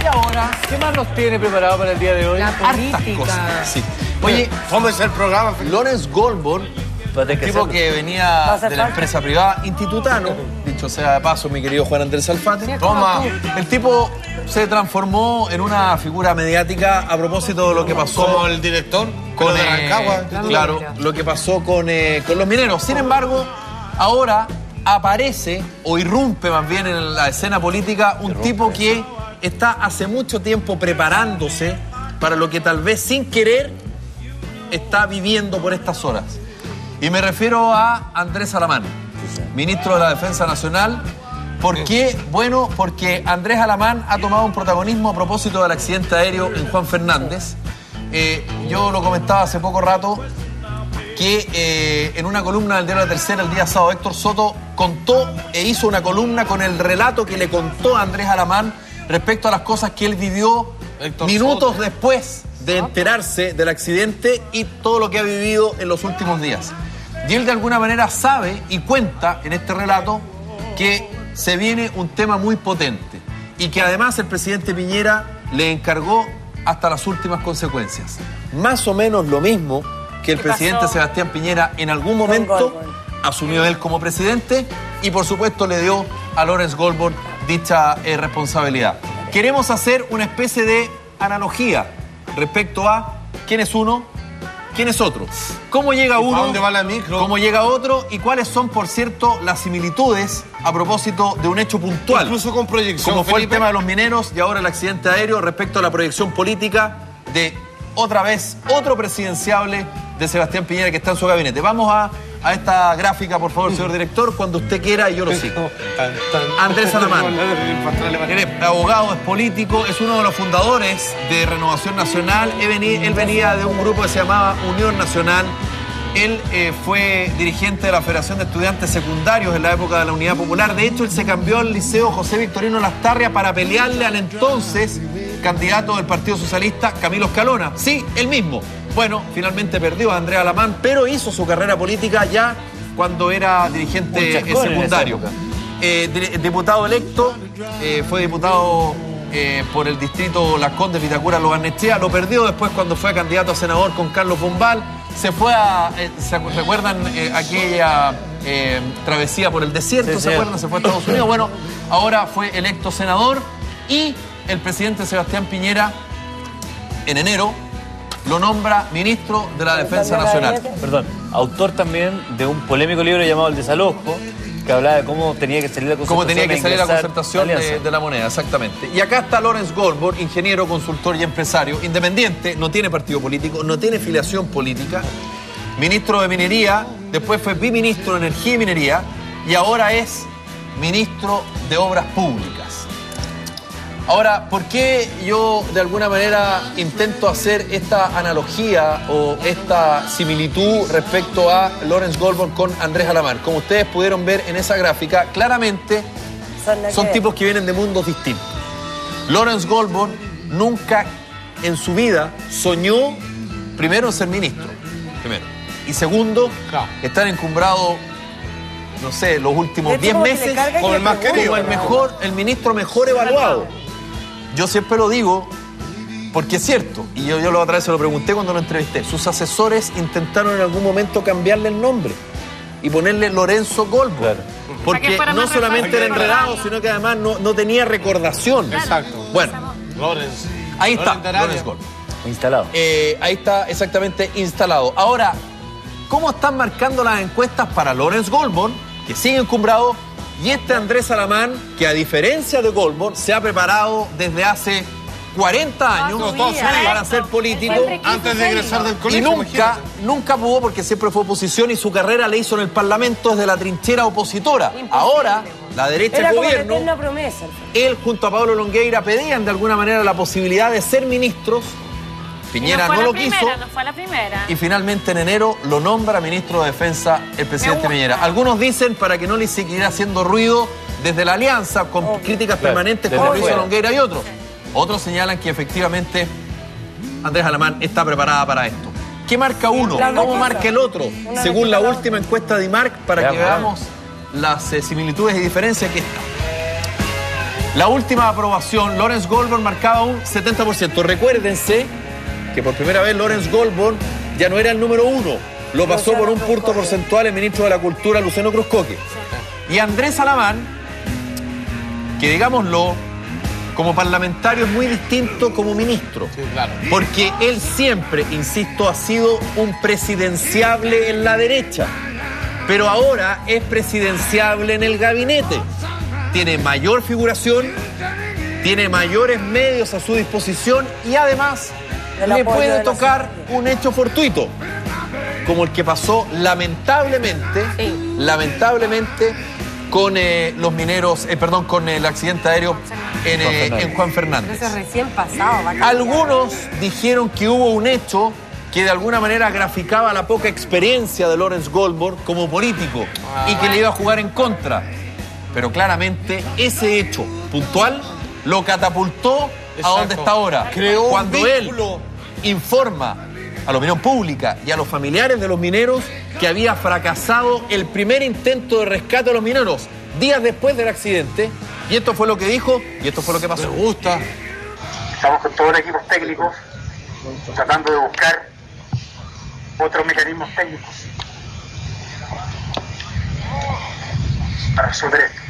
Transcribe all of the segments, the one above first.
Y ahora, ¿qué más nos tiene preparado para el día de hoy? La política. Hartas cosas. Sí. Oye, ¿cómo es el programa? Lawrence Goldborn, tipo que venía de la empresa privada, institutano, dicho sea de paso, mi querido Juan Andrés Alfate. Toma. El tipo se transformó en una figura mediática a propósito de lo que pasó. Como el director con de Rancagua. Claro, lo que pasó con los mineros. Sin embargo, ahora aparece, o irrumpe más bien en la escena política, un tipo que está hace mucho tiempo preparándose para lo que tal vez sin querer está viviendo por estas horas. Y me refiero a Andrés Alamán, ministro de la Defensa Nacional. ¿Por qué? Bueno, porque Andrés Alamán ha tomado un protagonismo a propósito del accidente aéreo en Juan Fernández. Yo lo comentaba hace poco rato, que en una columna del diario La Tercera el día sábado, Héctor Soto contó e hizo una columna con el relato que le contó a Andrés Alamán respecto a las cosas que él vivió minutos después de enterarse del accidente y todo lo que ha vivido en los últimos días. Y él de alguna manera sabe y cuenta en este relato que se viene un tema muy potente y que además el presidente Piñera le encargó hasta las últimas consecuencias. Más o menos lo mismo que el presidente Sebastián Piñera en algún momento asumió él como presidente y por supuesto le dio a Lawrence Goldborn dicha responsabilidad. Queremos hacer una especie de analogía respecto a quién es uno, quién es otro. ¿Cómo llega uno? ¿A dónde va la micro? ¿Cómo llega otro? Y cuáles son, por cierto, las similitudes a propósito de un hecho puntual. Incluso con proyección, como fue el tema de los mineros y ahora el accidente aéreo respecto a la proyección política de otra vez otro presidenciable de Sebastián Piñera que está en su gabinete. Vamos a esta gráfica, por favor, señor director, cuando usted quiera y yo lo sigo. Andrés Alamán, es abogado, es político, es uno de los fundadores de Renovación Nacional. Él venía de un grupo que se llamaba Unión Nacional. Él fue dirigente de la Federación de Estudiantes Secundarios en la época de la Unidad Popular. De hecho, él se cambió al Liceo José Victorino Lastarria para pelearle al entonces candidato del Partido Socialista, Camilo Escalona. Sí, él mismo. Bueno, finalmente perdió a Andrés Alamán, pero hizo su carrera política ya cuando era dirigente secundario. Diputado electo, fue diputado por el distrito Las Condes, Vitacura, Lo Barnechea. Lo perdió después cuando fue candidato a senador con Carlos Pombal. Se fue a... ¿se recuerdan aquella travesía por el desierto? ¿Se acuerdan? Se fue a Estados Unidos. Bueno, ahora fue electo senador y el presidente Sebastián Piñera, en enero, lo nombra ministro de la Defensa Nacional. Perdón, autor también de un polémico libro llamado El Desalojo, que hablaba de cómo tenía que salir la concertación. Cómo tenía que salir la concertación de la moneda, exactamente. Y acá está Lawrence Goldborn, ingeniero, consultor y empresario, independiente, no tiene partido político, no tiene filiación política, ministro de Minería, después fue biministro de Energía y Minería y ahora es ministro de Obras Públicas. Ahora, ¿por qué yo de alguna manera intento hacer esta analogía o esta similitud respecto a Lawrence Goldborn con Andrés Alamán? Como ustedes pudieron ver en esa gráfica, claramente son tipos que vienen de mundos distintos. Lawrence Goldborn nunca en su vida soñó, primero, en ser ministro. Primero. Y segundo, estar encumbrado, no sé, los últimos 10 meses como el más querido, como el ministro mejor evaluado. Yo siempre lo digo porque es cierto, y yo la otra vez se lo pregunté cuando lo entrevisté. Sus asesores intentaron en algún momento cambiarle el nombre y ponerle Lorenzo Goldborn. Claro. Porque no solamente era enredado, sino que además no tenía recordación. Exacto. Bueno, ahí está, Lawrence Goldborn. Instalado. Ahí está exactamente instalado. Ahora, ¿cómo están marcando las encuestas para Lawrence Goldborn, que sigue encumbrado? Y Andrés Alamán, que a diferencia de Goldborn, se ha preparado desde hace 40 años para ser político antes de egresar del colegio. Y nunca pudo porque siempre fue oposición y su carrera la hizo en el Parlamento desde la trinchera opositora. Imposible. Ahora, la derecha del gobierno, él junto a Pablo Longueira pedían de alguna manera la posibilidad de ser ministros. Piñera no lo quiso. No fue la primera. Y finalmente en enero lo nombra ministro de Defensa el presidente Piñera. Algunos dicen para que no le siguiera haciendo ruido desde la alianza con críticas permanentes como lo hizo Longueira y otros. Otros señalan que efectivamente Andrés Alamán está preparada para esto. ¿Qué marca uno? ¿Cómo marca el otro? Según la última encuesta de IMARC, para que veamos las similitudes y diferencias que está. La última aprobación, Lawrence Goldberg marcaba un 70%. Recuérdense que por primera vez Lawrence Goldberg ya no era el número 1. Lo pasó por un punto porcentual el ministro de la Cultura, Luciano Cruzcoque. Y Andrés Alamán, que digámoslo, como parlamentario es muy distinto como ministro. Sí, claro. Porque él siempre, insisto, ha sido un presidenciable en la derecha. Pero ahora es presidenciable en el gabinete. Tiene mayor figuración, tiene mayores medios a su disposición y además le puede tocar un hecho fortuito, como el que pasó lamentablemente con los mineros, con el accidente aéreo en Juan Fernández. Eso es recién pasado. Algunos dijeron que hubo un hecho que de alguna manera graficaba la poca experiencia de Lawrence Goldberg como político y que le iba a jugar en contra. Pero claramente ese hecho puntual lo catapultó a donde está ahora. Creó cuando un él vínculo. informa a la opinión pública y a los familiares de los mineros que había fracasado el primer intento de rescate de los mineros días después del accidente. Y esto fue lo que dijo y esto fue lo que pasó. Me gusta. Estamos con todos los equipos técnicos tratando de buscar otros mecanismos técnicos para resolver esto.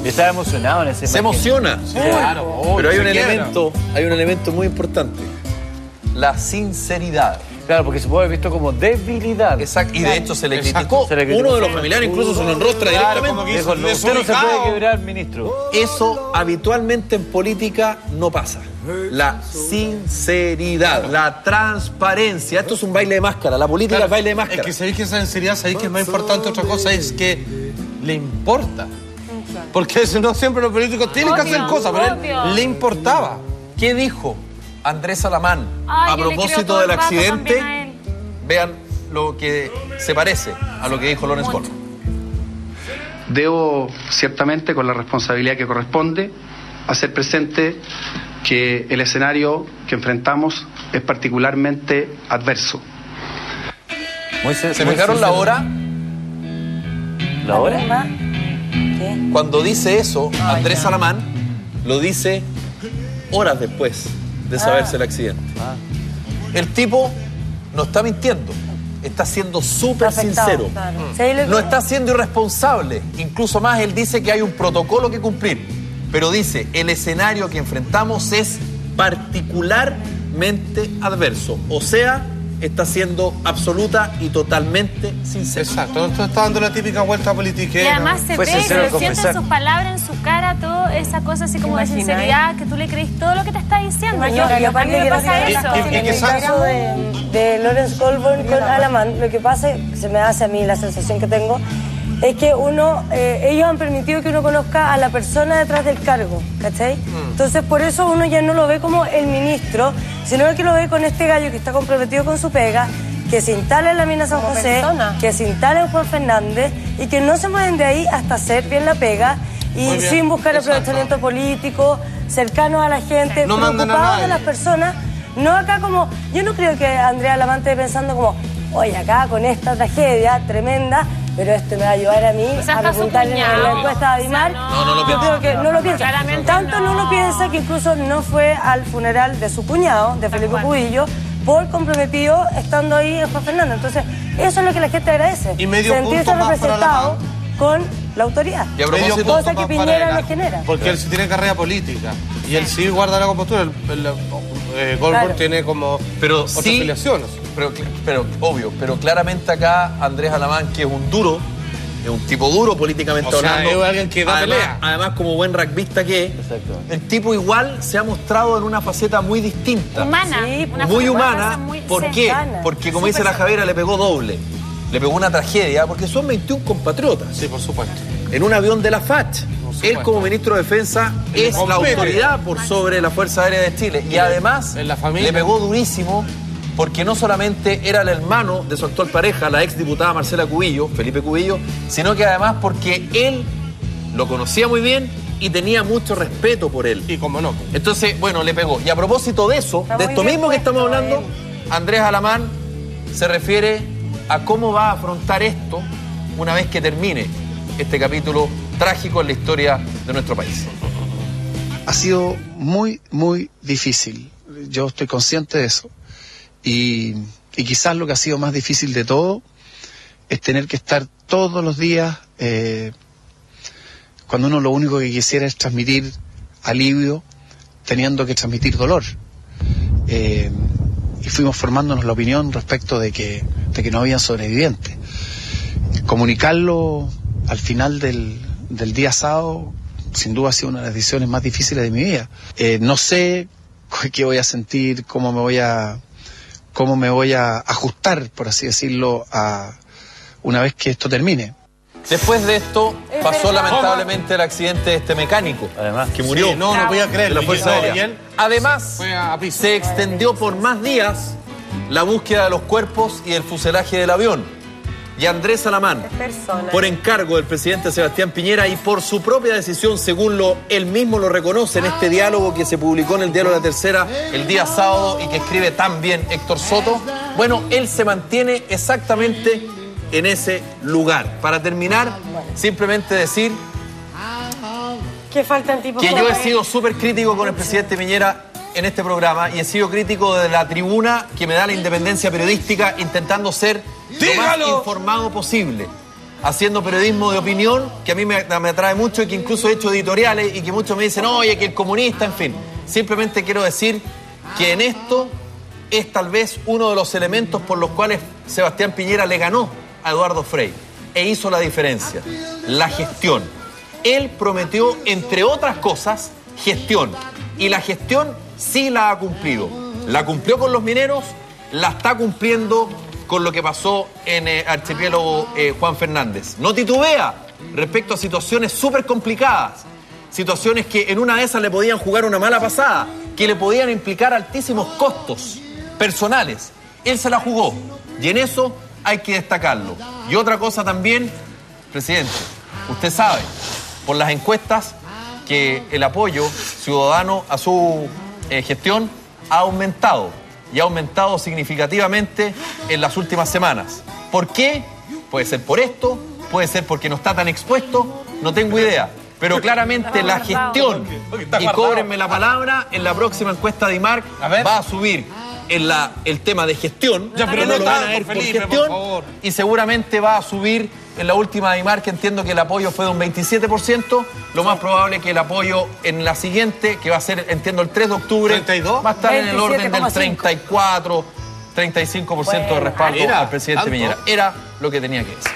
Estaba emocionado en ese Se momento. emociona. Claro, Pero hay se un quiebra. elemento muy importante. La sinceridad. Claro, porque se puede haber visto como debilidad. Exacto. Y de hecho se le Exacto. criticó. Se le criticó. Uno de los familiares incluso se lo enrostra Claro, directamente. como que Dijo, hizo usted no se puede desubicado. quebrar, ministro. Eso habitualmente en política no pasa. La sinceridad, la transparencia. Esto es un baile de máscara. La política Claro, es baile de máscara. Es que sabéis que esa sinceridad, sabéis que es más importante otra cosa, es que le importa. Porque si no, siempre los políticos tienen que hacer cosas, pero obvio. él le importaba. ¿Qué dijo Andrés Alamán Ay, a yo le creo propósito todo del el rato accidente? también a él. Vean lo que se parece a lo que dijo Lawrence Goldberg. Debo, ciertamente, con la responsabilidad que corresponde, hacer presente que el escenario que enfrentamos es particularmente adverso. ¿Se fijaron la hora? ¿La hora? ¿Qué? Cuando dice eso, Andrés Alamán lo dice horas después de saberse el accidente. El tipo no está mintiendo, está siendo súper Afectado, sincero. claro. Sí, ahí lo No que- está siendo irresponsable. Incluso más, él dice que hay un protocolo que cumplir. Pero dice, el escenario que enfrentamos es particularmente adverso. O sea, está siendo absoluta y totalmente sincero. Exacto, entonces está dando la típica vuelta Y politiquera. además se Fue ve, sincero se al siente en confesar. sus palabras, en su cara, toda esa cosa así como de ¿Imagináis? sinceridad, que tú le creís todo lo que te está diciendo. No, Yo, y a aparte mí me quiero pasa decir eso. una cosa, Y en que el saca- caso de Lawrence Goldberg con Alamán, lo que pasa, se me hace a mí la sensación que tengo, es que ellos han permitido que uno conozca a la persona detrás del cargo, ¿cachai? Entonces por eso uno ya no lo ve como el ministro, sino que lo ve con este gallo que está comprometido con su pega, que se instala en la mina San Como José, persona. que se instala en Juan Fernández y que no se mueven de ahí hasta hacer bien la pega y Muy bien, sin buscar exacto. aprovechamiento político, cercanos a la gente, No mandan a preocupados de nadie. las personas, no acá como, yo no creo que Andrea Alamán esté pensando como, oye, acá con esta tragedia tremenda, pero esto me va a ayudar a mí O sea, a está su repuntar en la cuñado. encuesta de Adimar. O sea, No, no lo Yo piensa. creo que no lo piensa. Claramente Tanto no no. lo piensa que incluso no fue al funeral de su cuñado, de Felipe cual. Cubillo, por comprometido estando ahí en Juan Fernández. Entonces, eso es lo que la gente agradece. Y medio sentirse punto más para representado Alamán. con la autoridad. Y a Medio propósito, punto cosa que más Piñera para él, le genera. Porque él sí tiene carrera política. Y él sí guarda la compostura. Goldberg Claro. tiene como pero otras sí, afiliaciones. pero obvio, pero claramente acá Andrés Alamán, que es un duro, es un tipo duro políticamente O sea, hablando. es alguien que da además, pelea. además, como buen rugbyista que es, Exacto. el tipo igual se ha mostrado en una faceta muy distinta. Humana. Sí, una Muy cosa humana. muy ¿Por qué? cercana. Porque como dice la Javiera, le pegó doble. Le pegó una tragedia, porque son 21 compatriotas. Sí, por supuesto. En un avión de la FACH. supuesto. Él como ministro de Defensa es la compete. autoridad por sobre la Fuerza Aérea de Chile. Y además en la familia. le pegó durísimo porque no solamente era el hermano de su actual pareja, la exdiputada Marcela Cubillo, Felipe Cubillo, sino que además porque él lo conocía muy bien y tenía mucho respeto por él. Y como no. Entonces, bueno, le pegó. Y a propósito de eso, Está de muy esto bien mismo que puesto, estamos hablando, Andrés Alamán se refiere a cómo va a afrontar esto una vez que termine este capítulo trágico en la historia de nuestro país. Ha sido muy, muy difícil. Yo estoy consciente de eso. Y quizás lo que ha sido más difícil de todo es tener que estar todos los días cuando uno lo único que quisiera es transmitir alivio, teniendo que transmitir dolor. Y fuimos formándonos la opinión respecto de que no había sobrevivientes. Comunicarlo al final del día sábado, sin duda ha sido una de las decisiones más difíciles de mi vida. No sé qué voy a sentir, cómo me voy a ajustar, por así decirlo, una vez que esto termine. Después de esto, pasó lamentablemente el accidente de este mecánico, Además, que murió. Sí, no voy a de creerlo. la Fuerza Aérea. Además, Fue a piso. se extendió por más días la búsqueda de los cuerpos y el fuselaje del avión. Y Andrés Alamán, por encargo del presidente Sebastián Piñera y por su propia decisión, según él mismo lo reconoce en este diálogo que se publicó en el diario La Tercera el día sábado y que escribe tan bien Héctor Soto, bueno, él se mantiene exactamente en ese lugar. Para terminar, simplemente decir Que faltan tipos que como yo he él. sido súper crítico con el presidente Piñera en este programa y he sido crítico de la tribuna que me da la independencia periodística, intentando ser lo más informado posible, haciendo periodismo de opinión que a mí me atrae mucho y que incluso he hecho editoriales y que muchos me dicen, oye, que el comunista, en fin. Simplemente quiero decir que en esto es tal vez uno de los elementos por los cuales Sebastián Piñera le ganó a Eduardo Frei e hizo la diferencia, la gestión. Él prometió, entre otras cosas, gestión. Y la gestión sí la ha cumplido. La cumplió con los mineros, la está cumpliendo con lo que pasó en Archipiélago Juan Fernández. No titubea respecto a situaciones súper complicadas, situaciones que en una de esas le podían jugar una mala pasada, que le podían implicar altísimos costos personales. Él se la jugó y en eso hay que destacarlo. Y otra cosa también, presidente, usted sabe, por las encuestas, que el apoyo ciudadano a su gestión ha aumentado, y ha aumentado significativamente en las últimas semanas. ¿Por qué? Puede ser por esto, puede ser porque no está tan expuesto, no tengo idea. Pero claramente la gestión, y cóbrenme la palabra, en la próxima encuesta de IMARC va a subir el tema de gestión, Ya, pero que no no lo van a tanto, ver por Felipe, gestión, por favor. y seguramente va a subir en la última de IMARC, entiendo que el apoyo fue de un 27%, lo más probable que el apoyo en la siguiente, que va a ser, entiendo, el 3 de octubre, 32, va a estar en el orden del 27,5. 34, 35% de respaldo Mira, al presidente tanto. Piñera. Era lo que tenía que decir.